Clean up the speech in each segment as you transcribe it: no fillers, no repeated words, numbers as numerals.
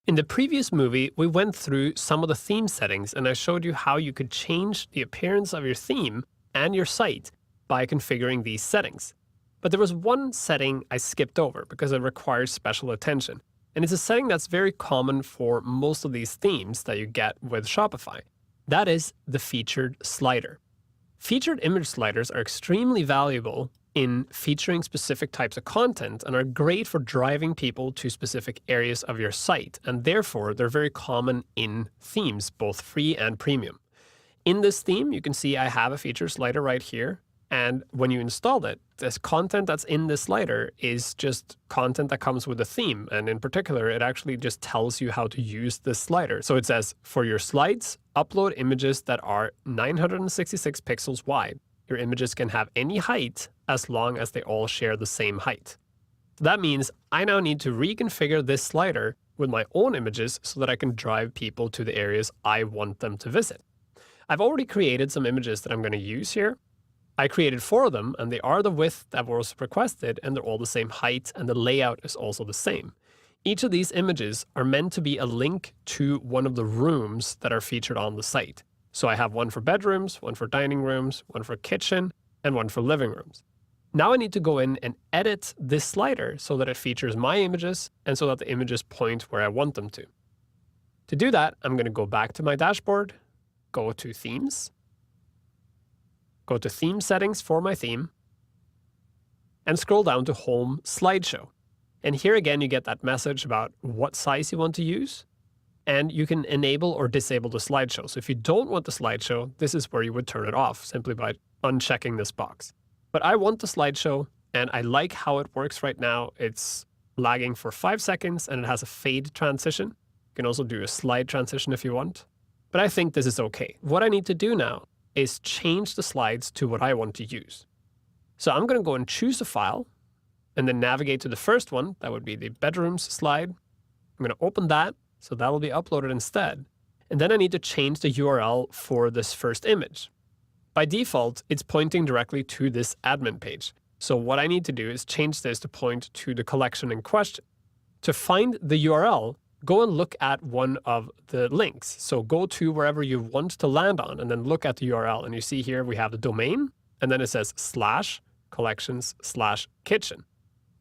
In the previous movie, we went through some of the theme settings and I showed you how you could change the appearance of your theme and your site by configuring these settings. But there was one setting I skipped over because it requires special attention. And it's a setting that's very common for most of these themes that you get with Shopify. That is the featured slider. Featured image sliders are extremely valuable in featuring specific types of content and are great for driving people to specific areas of your site, and therefore they're very common in themes, both free and premium. In this theme, you can see I have a featured slider right here, and when you install it, this content that's in this slider is just content that comes with the theme, and in particular, it actually just tells you how to use this slider. So it says, for your slides, upload images that are 966 pixels wide. Your images can have any height as long as they all share the same height. That means I now need to reconfigure this slider with my own images so that I can drive people to the areas I want them to visit. I've already created some images that I'm going to use here. I created 4 of them, and they are the width that was requested, and they're all the same height, and the layout is also the same. Each of these images are meant to be a link to one of the rooms that are featured on the site. So I have one for bedrooms, one for dining rooms, one for kitchen, and one for living rooms. Now I need to go in and edit this slider so that it features my images and so that the images point where I want them to. To do that, I'm going to go back to my dashboard, go to Themes, go to Theme Settings for my theme, and scroll down to Home Slideshow. And here again, you get that message about what size you want to use. And you can enable or disable the slideshow. So if you don't want the slideshow, this is where you would turn it off simply by unchecking this box. But I want the slideshow, and I like how it works right now. It's lagging for 5 seconds, and it has a fade transition. You can also do a slide transition if you want. But I think this is okay. What I need to do now is change the slides to what I want to use. So I'm going to go and choose a file, and then navigate to the first one. That would be the bedrooms slide. I'm going to open that. So that will be uploaded instead. And then I need to change the URL for this first image. By default, it's pointing directly to this admin page. So what I need to do is change this to point to the collection in question. To find the URL, go and look at one of the links. So go to wherever you want to land on and then look at the URL. And you see here we have the domain, and then it says /collections/kitchen.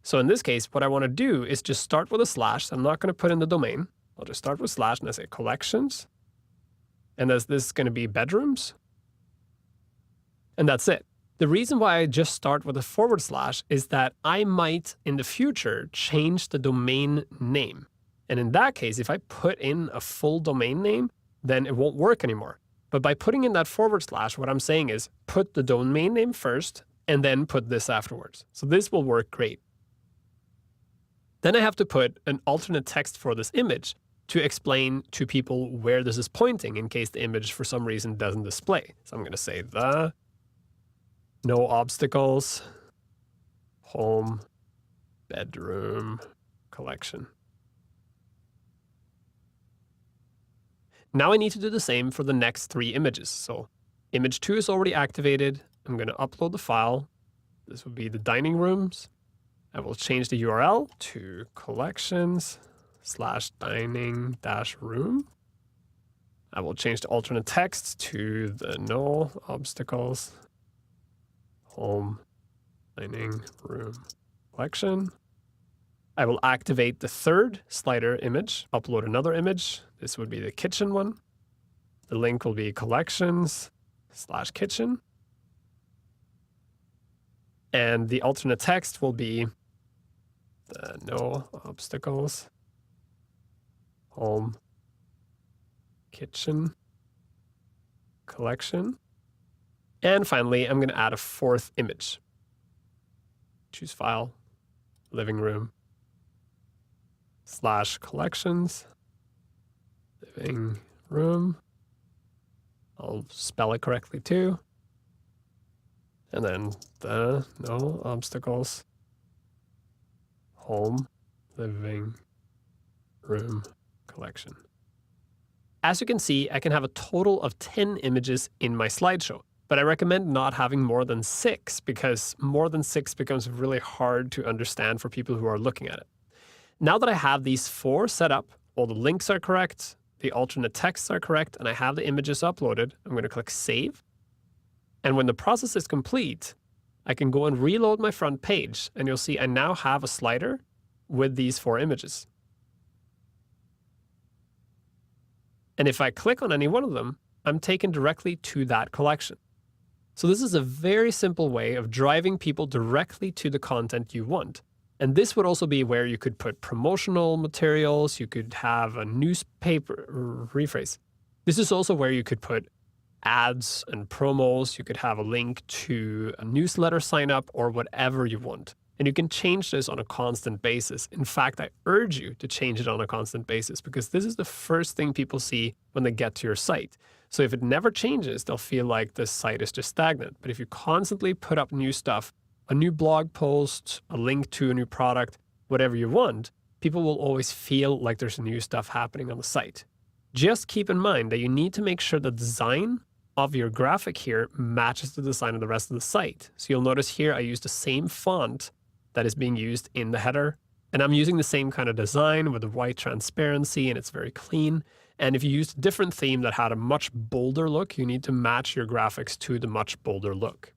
So in this case, what I want to do is just start with a slash. I'm not going to put in the domain. I'll just start with slash and I say collections. And this is going to be bedrooms. And that's it. The reason why I just start with a / is that I might in the future change the domain name. And in that case, if I put in a full domain name, then it won't work anymore. But by putting in that /, what I'm saying is put the domain name first and then put this afterwards. So this will work great. Then I have to put an alternate text for this image to explain to people where this is pointing in case the image for some reason doesn't display. So I'm going to say the no obstacles home bedroom collection. Now I need to do the same for the next 3 images. So image 2 is already activated. I'm going to upload the file. This would be the dining rooms. I will change the URL to collections/dining-room. I will change the alternate text to the no obstacles home dining room collection. I will activate the 3rd slider image, upload another image. This would be the kitchen one. The link will be collections/kitchen. And the alternate text will be the no obstacles home kitchen collection. And finally, I'm going to add a 4th image. Choose file, living room, /collections, living room. I'll spell it correctly too. And then the no obstacles home living room collection. As you can see, I can have a total of 10 images in my slideshow, but I recommend not having more than 6 because more than 6 becomes really hard to understand for people who are looking at it. Now that I have these 4 set up, all the links are correct, the alternate texts are correct, and I have the images uploaded, I'm going to click Save. And when the process is complete, I can go and reload my front page, and you'll see I now have a slider with these 4 images. And if I click on any one of them, I'm taken directly to that collection. So this is a very simple way of driving people directly to the content you want. And this would also be where you could put promotional materials, you could have a newspaper, rephrase. This is also where you could put ads and promos, you could have a link to a newsletter sign up or whatever you want. And you can change this on a constant basis. In fact, I urge you to change it on a constant basis because this is the first thing people see when they get to your site. So if it never changes, they'll feel like this site is just stagnant. But if you constantly put up new stuff, a new blog post, a link to a new product, whatever you want, people will always feel like there's new stuff happening on the site. Just keep in mind that you need to make sure the design of your graphic here matches the design of the rest of the site. So you'll notice here I use the same font that is being used in the header. And I'm using the same kind of design with the white transparency, and it's very clean. And if you used a different theme that had a much bolder look, you need to match your graphics to the much bolder look.